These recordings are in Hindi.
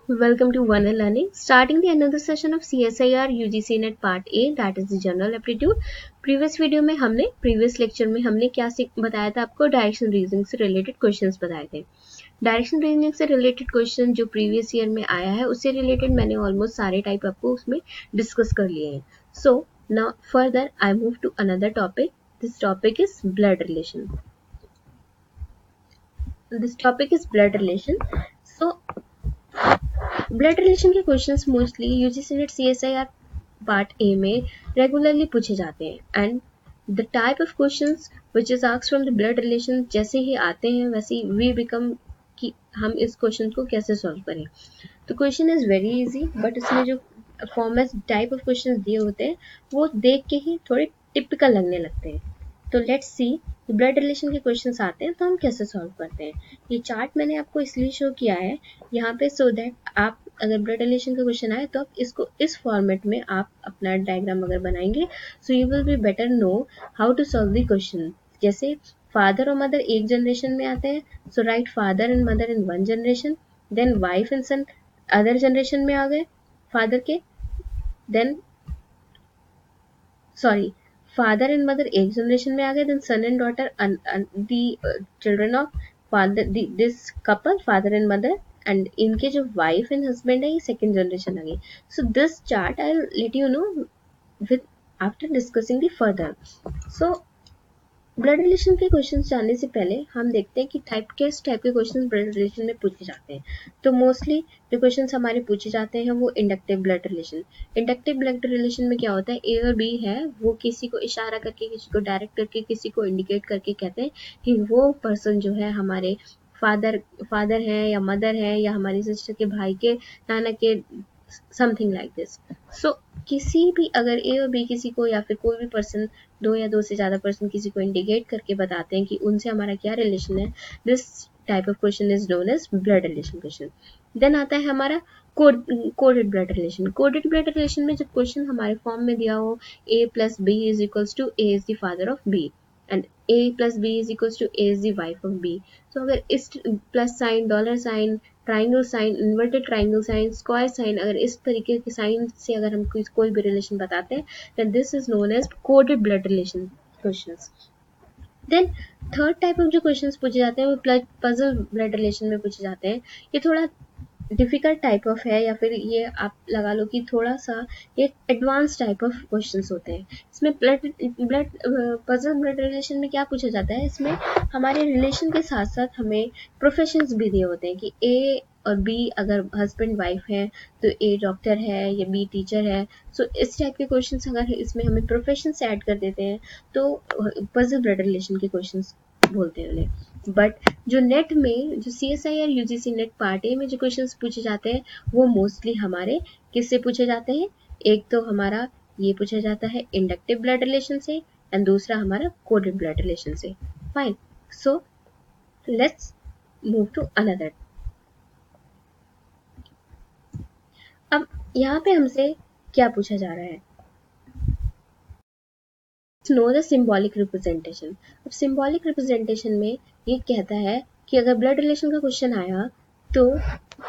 Welcome to Varnan.learning. Starting the another session of CSIR UGC Net Part A, that is the General Aptitude. Previous video में प्रीवियस लेक्चर में हमने क्या बताया था आपको, डायरेक्शन रीजनिंग से रिलेटेड क्वेश्चंस बताए थे। डायरेक्शन रीजनिंग से रिलेटेड क्वेश्चन जो प्रीवियस ईयर में आया है उससे रिलेटेड मैंने ऑलमोस्ट सारे टाइप आपको उसमें डिस्कस कर लिए हैं। So now further I move to another topic. This topic is blood relation. So blood relation के questions mostly UGC NET CSIR part A में रेगुलरली पूछे जाते हैं and the type of questions which is asked from the blood relation जैसे ही आते हैं वैसे ही वी बिकम कि हम इस क्वेश्चन को कैसे सॉल्व करें. तो question is very easy, but इसमें जो फॉर्मेट टाइप ऑफ क्वेश्चंस दिए होते हैं वो देख के ही थोड़े टिपिकल लगने लगते हैं. तो लेट्स सी ब्लड रिलेशन के क्वेश्चंस आते हैं तो हम कैसे सॉल्व करते हैं. ये चार्ट मैंने आपको इसलिए शो किया है यहाँ पे सो दैट आप अगर ब्लड रिलेशन का क्वेश्चन आए तो आप इसको इस फॉर्मेट में आप अपना डायग्राम अगर बनाएंगे so you will be better know how to solve the question. जैसे फादर और मदर एक जनरेशन में आते हैं, so right father and mother in one generation, then wife and son other generation में आ गए फादर के, then sorry father and mother एक जनरेशन में आ गए, then son and daughter the children of father this couple father and mother, and इनके जो वाइफ एंड हस्बैंड है ये सेकेंड जनरेशन आ गई. So this chart I let you know with after discussing the further. So blood relation के क्वेश्चन जानने से पहले हम देखते हैं कि किस टाइप के क्वेश्चन ब्लड रिलेशन में पूछे जाते हैं. तो मोस्टली जो क्वेश्चन हमारे पूछे जाते हैं वो inductive blood relation. Inductive blood relation में क्या होता है, ए और बी है वो किसी को इशारा करके, किसी को डायरेक्ट करके, किसी को इंडिकेट करके कहते हैं कि वो पर्सन जो है हमारे फादर है या मदर है या हमारी सिस्टर के भाई के नाना के, समथिंग लाइक दिस. सो किसी भी अगर ए और बी किसी को या फिर कोई भी पर्सन, दो या दो से ज्यादा पर्सन किसी को इंडिकेट करके बताते हैं कि उनसे हमारा क्या रिलेशन है, this type of question is known as blood relation question. Then आता है हमारा coded blood relation. Coded blood relation में जब क्वेश्चन हमारे फॉर्म में दिया हो a plus B is equals to a is the father of b and a plus b is equals to a is the wife of b. तो अगर इस plus sign, dollar sign, triangle sign, inverted triangle sign, square sine, अगर इस तरीके के साइन से अगर हम कोई भी रिलेशन बताते हैं then this is known as coded blood relation questions. Then third type of जो क्वेश्चंस पूछे जाते हैं वो पजल ब्लड रिलेशन में पूछे जाते हैं. ये थोड़ा डिफिकल्ट टाइप ऑफ है या फिर ये आप लगा लो कि थोड़ा सा एक एडवांस टाइप ऑफ क्वेश्चंस होते हैं. इसमें पजल ब्लड रिलेशन में क्या पूछा जाता है, इसमें हमारे रिलेशन के साथ साथ हमें प्रोफेशंस भी दिए होते हैं कि ए और बी अगर हस्बैंड वाइफ है तो ए डॉक्टर है या बी टीचर है. सो इस टाइप के क्वेश्चंस अगर इसमें हमें प्रोफेशन से ऐड कर देते हैं तो पजल ब्लड रिलेशन के क्वेश्चंस बोलते हैं उन्हें. बट जो नेट में जो CSIR UGC net part A में जो क्वेश्चंस पूछे जाते हैं वो मोस्टली हमारे किससे पूछे जाते हैं, एक तो हमारा ये पूछा जाता है इंडक्टिव ब्लड रिलेशन से एंड दूसरा हमारा कोडेड ब्लड रिलेशन से. Fine, so let's move to another. अब यहाँ पे हमसे क्या पूछा जा रहा है, नो द सिंबॉलिक रिप्रेजेंटेशन. अब सिंबॉलिक रिप्रेजेंटेशन में ये कहता है कि अगर ब्लड रिलेशन का क्वेश्चन आया तो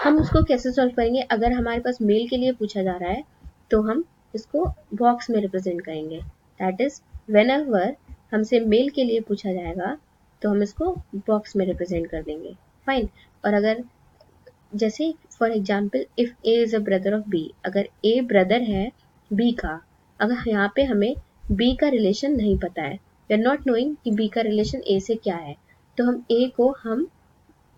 हम उसको कैसे सॉल्व करेंगे. अगर हमारे पास मेल के लिए पूछा जा रहा है तो हम इसको बॉक्स में रिप्रेजेंट करेंगे. दैट इज व्हेनेवर हमसे मेल के लिए पूछा जाएगा तो हम इसको बॉक्स में रिप्रेजेंट कर देंगे. फाइन. और अगर जैसे for example if A is a brother of B, अगर ए ब्रदर है बी का, अगर यहाँ पे हमें बी का रिलेशन नहीं पता है, वी आर नॉट नोइंग कि बी का रिलेशन ए से क्या है, तो हम ए को हम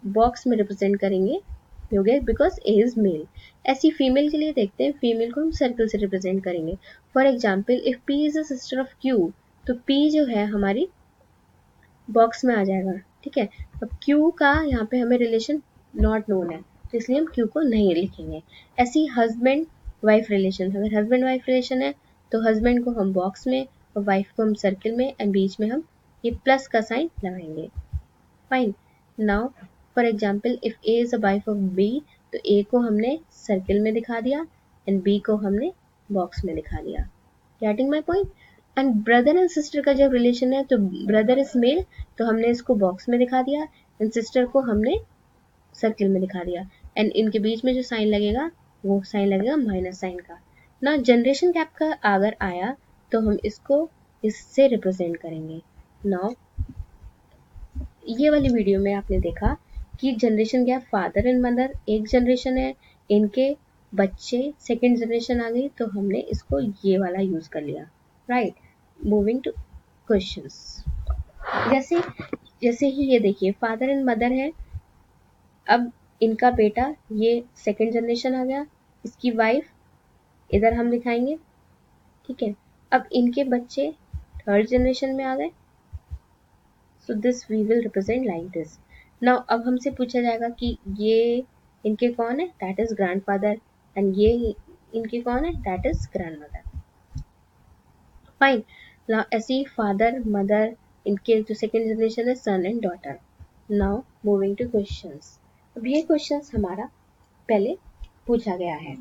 बॉक्स में रिप्रेजेंट करेंगे बिकॉज ए इज मेल. ऐसी फीमेल के लिए देखते हैं, फीमेल को हम सर्कल से रिप्रेजेंट करेंगे. For example if P is a sister of Q, तो पी जो है हमारी बॉक्स में आ जाएगा. ठीक है. अब क्यू का यहाँ पे हमें रिलेशन नॉट नोन है तो इसलिए हम क्यू को नहीं लिखेंगे. ऐसी हस्बैंड वाइफ रिलेशन, अगर हस्बैंड वाइफ रिलेशन है तो हस्बैंड को हम बॉक्स में और वाइफ को हम सर्कल में एंड बीच में हम ये प्लस का साइन लगाएंगे. Fine. Now for example if A is a wife of B, तो ए को हमने सर्कल में दिखा दिया एंड बी को हमने बॉक्स में दिखा दिया. Getting my point. And brother and sister का जब रिलेशन है तो ब्रदर इज मेल तो हमने इसको बॉक्स में दिखा दिया एंड सिस्टर को हमने सर्कल में दिखा दिया. एंड इनके बीच में जो साइन लगेगा वो साइन लगेगा माइनस साइन का। ना जनरेशन गैप का अगर आया तो हम इसको इससे रिप्रेजेंट करेंगे। नाउ ये वाली वीडियो में आपने देखा कि generation gap father and mother एक जनरेशन है, इनके बच्चे सेकेंड जनरेशन आ गई, तो हमने इसको ये वाला यूज कर लिया, राइट। Moving to questions. जैसे जैसे ही ये देखिए फादर एंड मदर है, अब इनका बेटा ये सेकेंड जनरेशन आ गया, इसकी वाइफ इधर हम दिखाएंगे, ठीक है। अब इनके बच्चे थर्ड जनरेशन में आ गए, so this we will represent like this. Now अब हमसे पूछा जाएगा कि ये इनके कौन है, दैट इज ग्रैंडफादर, एंड ये इनके कौन है, that is grandmother. Fine. Now ऐसे ही फादर मदर, इनके जो सेकेंड जनरेशन है son and daughter. Now moving to questions. अब ये क्वेश्चंस हमारा पहले पूछा गया है।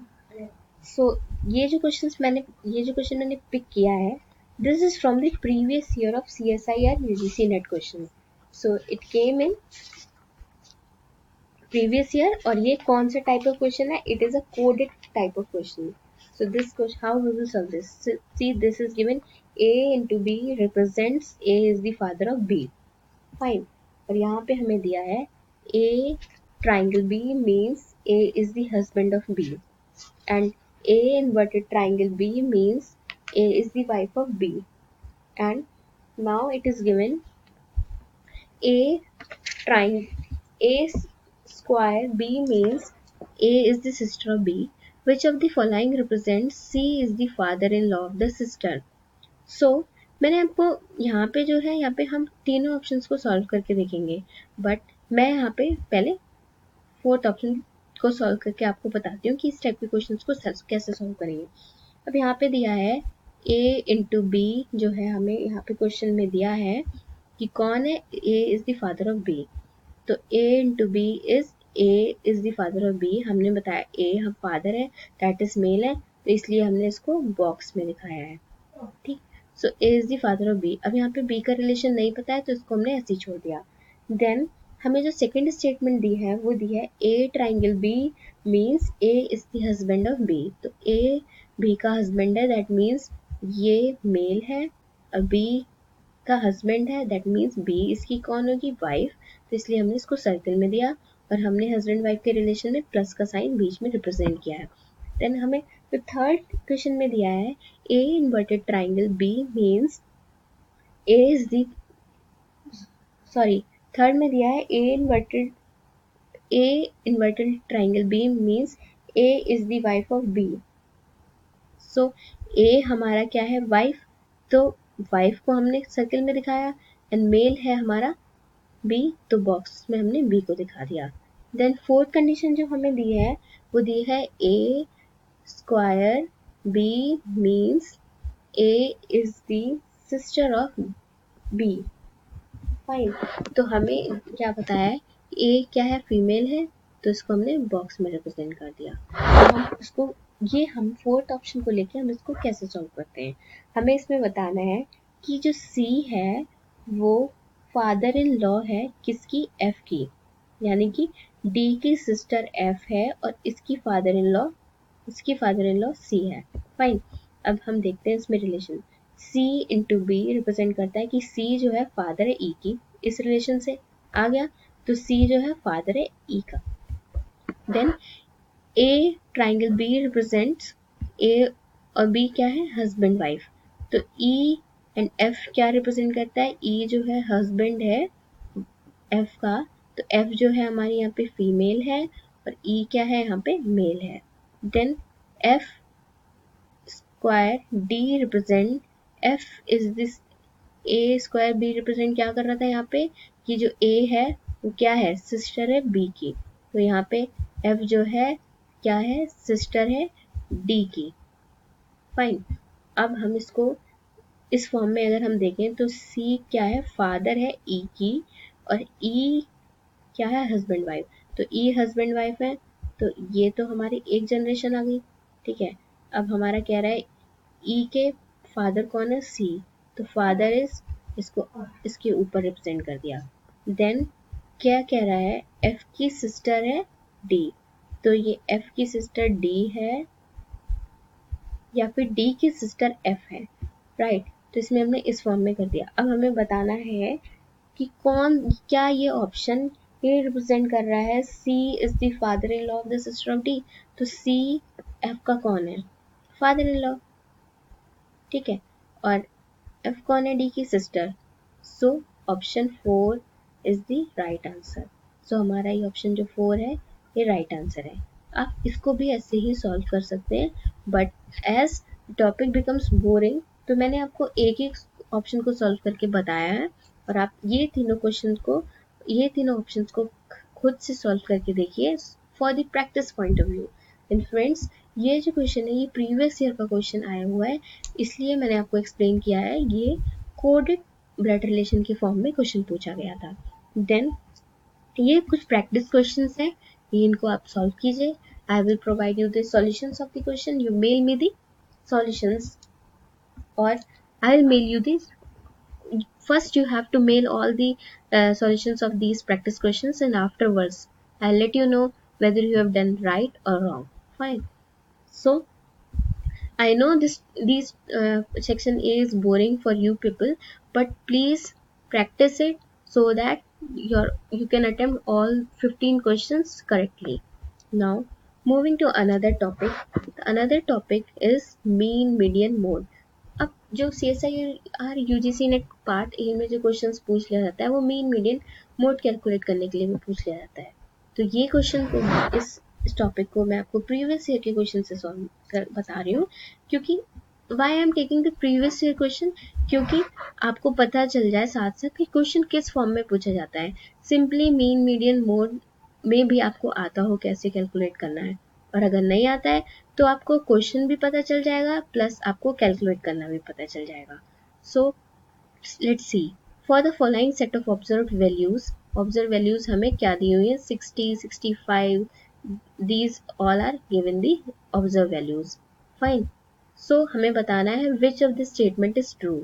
ये जो क्वेश्चन मैंने पिक किया है, this is from the previous year of CSIR UGC NET question. So it came in previous year, और ये कौन से टाइप ऑफ क्वेश्चन है, it is a coded type of question. So this question, how we will solve this, see this is given A into B represents A is the father of B, fine. और यहाँ पे हमें दिया है A triangle B means A is the husband of B, and A inverted triangle B means A is the wife of B, and now it is given A triangle A square B means A is the sister of B. Which of the following represents C is the father-in-law of the sister? So मैंने आपको यहाँ पे जो है, यहाँ पे हम तीनों ऑप्शंस को सॉल्व करके देखेंगे, बट मैं यहाँ पे पहले फोर्थ ऑप्शन को सॉल्व करके आपको बताती हूँ कि इस टाइप के क्वेश्चंस को कैसे सॉल्व करेंगे। अब यहाँ पे दिया है A इंटू बी, जो है हमें यहाँ पे क्वेश्चन में दिया है कि कौन है, A is the father of B, तो A into B is A is the father of B। हमने बताया A हम फादर है, दैट इज मेल है, तो इसलिए हमने इसको बॉक्स में दिखाया है, ठीक। सो A is the father of B। अब यहाँ पे B का रिलेशन नहीं पता है तो इसको हमने ऐसे ही छोड़ दिया। देन हमें जो सेकेंड स्टेटमेंट दी है वो दी है A triangle B means A is the husband of B, तो A B का हस्बैंड है, दैट मीन्स ये मेल है, और B का हस्बैंड है, दैट मीन्स B इसकी कौन होगी, वाइफ, तो इसलिए हमने इसको सर्कल में दिया, और हमने हस्बैंड वाइफ के रिलेशन में प्लस का साइन बीच में रिप्रेजेंट किया है। देन हमें तो थर्ड क्वेश्चन में दिया है A inverted triangle B means A is the third में दिया है A inverted triangle B means A is the wife of B। So A हमारा क्या है, वाइफ, तो वाइफ को हमने सर्कल में दिखाया, एंड मेल है हमारा B, तो बॉक्स में हमने B को दिखा दिया। देन फोर्थ कंडीशन जो हमें दी है वो दी है A square B means A is the sister of B, fine. तो हमें क्या बताया है, A क्या है, फीमेल है, तो इसको हमने बॉक्स में रिप्रेजेंट कर दिया। तो हम उसको हम फोर्थ ऑप्शन को लेके हम इसको कैसे सॉल्व करते हैं, हमें इसमें बताना है कि जो C है वो फादर इन लॉ है किसकी, F की, यानी कि D की सिस्टर F है, और इसकी फादर इन लॉ C है, फाइन। अब हम देखते हैं इसमें relation, C into B represent करता है कि C जो है फादर है E की, इस रिलेशन से आ गया, तो C जो है फादर है E का। Then A triangle B represents A और B क्या है, हस्बैंड वाइफ, तो E एंड F क्या रिप्रेजेंट करता है, E जो है हस्बैंड है F का, तो F जो है हमारी यहाँ पे फीमेल है, और E क्या है यहाँ पे मेल है। Then F square D represent F is this A square B represent क्या कर रहा था यहाँ पे, कि जो A है वो क्या है, सिस्टर है B की, तो यहाँ पे F जो है क्या है, सिस्टर है D की, फाइन। अब हम इसको इस फॉर्म में अगर हम देखें तो C क्या है, फादर है E की, और E क्या है, हस्बैंड वाइफ, तो E हस्बैंड वाइफ है, तो ये तो हमारी एक जनरेशन आ गई, ठीक है। अब हमारा कह रहा है E के फादर कौन है, C, तो फादर इज, इसको इसके ऊपर रिप्रेजेंट कर दिया। देन क्या कह रहा है, F की सिस्टर है D, तो ये F की सिस्टर D है या फिर D की सिस्टर F है, राइट। तो इसमें हमने इस फॉर्म में कर दिया। अब हमें बताना है कि क्या ये ऑप्शन ये रिप्रेजेंट कर रहा है C is the father in law of the sister of D। तो C F का कौन है? फादर इन लॉ, ठीक है। और F कौन है? D की sister. So option 4 is the right answer. So हमारा ये ऑप्शन जो 4 है ये राइट आंसर है। आप इसको भी ऐसे ही सॉल्व कर सकते हैं, but as topic becomes boring तो मैंने आपको एक एक ऑप्शन को सॉल्व करके बताया है, और आप ये तीनों ऑप्शंस को खुद से सॉल्व करके देखिए for the practice point of view. And friends, ये जो क्वेश्चन है ये प्रीवियस ईयर का क्वेश्चन आया हुआ है, इसलिए मैंने आपको एक्सप्लेन किया है। ये कोडेड ब्लड रिलेशन के फॉर्म में क्वेश्चन पूछा गया था। देन ये कुछ प्रैक्टिस क्वेश्चंस हैं, ये इनको आप सॉल्व कीजिए। I will provide you the solutions of the question, you mail me the solutions, or I'll mail you this. First you have to mail all the solutions of these practice questions, and afterwards I'll let you know whether you have done right or wrong. Fine. So I know these section A is boring for you people, but please practice it so that you can attempt all 15 questions correctly. Now moving to another topic. Another topic is mean median mode. अब जो CSIR UGC net part A में जो क्वेश्चंस पूछ लिया जाता है वो मीन मीडियन मोड कैलकुलेट करने के लिए भी पूछ लिया जाता है। तो ये क्वेश्चन को इस टॉपिक को मैं आपको प्रीवियस ईयर के क्वेश्चन से सॉल्व कर बता रही हूँ, क्योंकि why I am taking the previous year question, क्योंकि आपको पता चल जाए साथ साथ कि क्वेश्चन किस फॉर्म में पूछा जाता है। सिंपली मीन मीडियन मोड में भी आपको आता हो कैसे कैलकुलेट करना है, और अगर नहीं आता है तो आपको क्वेश्चन भी पता चल जाएगा प्लस आपको कैलकुलेट करना भी पता चल जाएगा। So let's see for the following set of observed values हमें क्या दी हुई है? 60, 65, these all are given the observed values. Fine. So हमें बताना है which of this statement is true.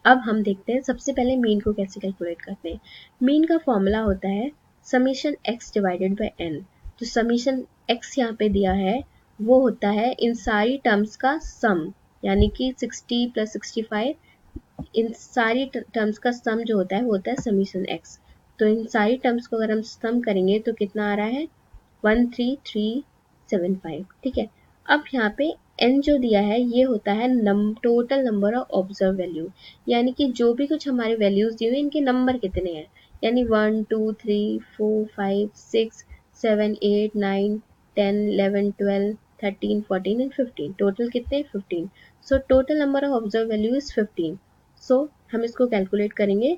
अब हम देखते हैं सबसे पहले मीन को कैसे कैलकुलेट करते हैं। मीन का फॉर्मूला होता है summation x divided by n। तो समीशन x यहाँ पे दिया है वो होता है इन सारी टर्म्स का सम, यानी कि 60 प्लस 65, इन सारी टर्म्स का सम जो होता है वो होता है समीशन x। तो इन सारी टर्म्स को अगर हम सम करेंगे तो कितना आ रहा है? 13375, ठीक है। अब यहाँ पे n जो दिया है ये होता है total number of observe value, यानी कि जो भी कुछ हमारे वैल्यूज दिए हुए इनके नंबर कितने हैं, यानी 1 2 3 4 5 6 7 8 9 10 11 12 13 14 एंड 15, टोटल कितने? 15। So total number of observe value is 15। सो हम इसको कैलकुलेट करेंगे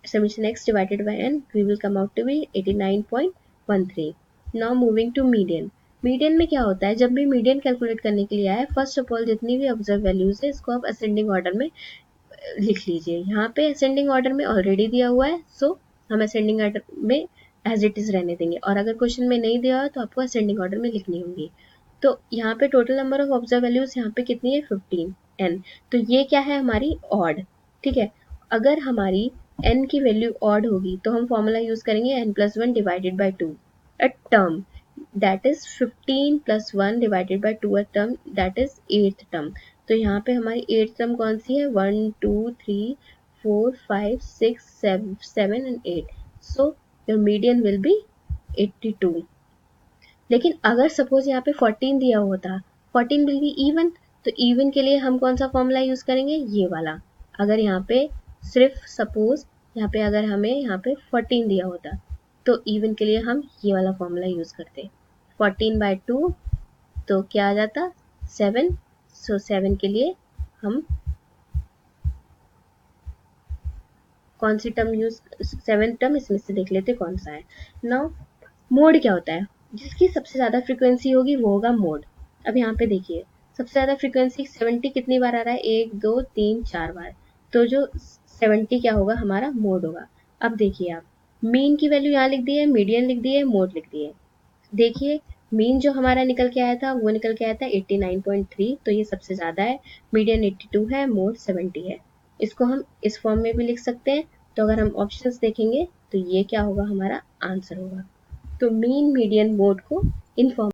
summation x divided by n, we will come out to be 89.13. Now moving to median. Median में क्या होता है? जब भी मीडियन कैलकुलेट करने के लिए आए, फर्स्ट ऑफ ऑल जितनी भी ऑब्जर्व वैल्यूज है इसको आप असेंडिंग ऑर्डर में लिख लीजिए। यहाँ पे असेंडिंग ऑर्डर में ऑलरेडी दिया हुआ है, सो हम असेंडिंग ऑर्डर में एज इट इज रहने देंगे, और अगर क्वेश्चन में नहीं दिया हो तो आपको असेंडिंग ऑर्डर में लिखनी होगी। तो यहाँ पे total number of observe values यहाँ पे कितनी है? 15 n। तो ये क्या है? हमारी ऑड, ठीक है। अगर हमारी n की वैल्यू ऑड होगी तो हम फॉर्मूला यूज करेंगे n+1 divided by 2 a term, that is 15 + 1 divided by 2 a term, that is 8th term. तो यहाँ पे हमारी 8th टर्म कौन सी है? 1 2 3 4 5 6 7 and 8। So your median will be 82। लेकिन अगर सपोज यहाँ पे 14 दिया होता, 14 विल बी इवन, तो इवन के लिए हम कौन सा फॉर्मूला यूज करेंगे? ये वाला। अगर यहाँ पे सिर्फ सपोज यहाँ पे अगर हमें यहाँ पे 14 दिया होता तो इवन के लिए हम ये वाला फॉर्मूला यूज करते। 14/2 तो क्या आ जाता? 7। सो 7 के लिए हम कौन सी टर्म यूज, 7th टर्म इसमें से देख लेते कौन सा है। नाउ मोड क्या होता है? जिसकी सबसे ज्यादा फ्रीक्वेंसी होगी वो होगा मोड। अब यहाँ पे देखिए सबसे ज्यादा फ्रीक्वेंसी 70 कितनी बार आ रहा है? 1 2 3 4 बार, तो जो 70 क्या होगा? हमारा मोड होगा। अब देखिए आप मीन की वैल्यू यहाँ लिख दी है, मीडियन लिख दी है, मोड लिख दी है। देखिए मीन जो हमारा निकल के आया था वो निकल के आया था 89.3, तो ये सबसे ज्यादा है। मीडियन 82 है, मोड 70 है। इसको हम इस फॉर्म में भी लिख सकते हैं। तो अगर हम ऑप्शंस देखेंगे तो ये क्या होगा? हमारा आंसर होगा। तो मीन मीडियन मोड को इन्फॉर्म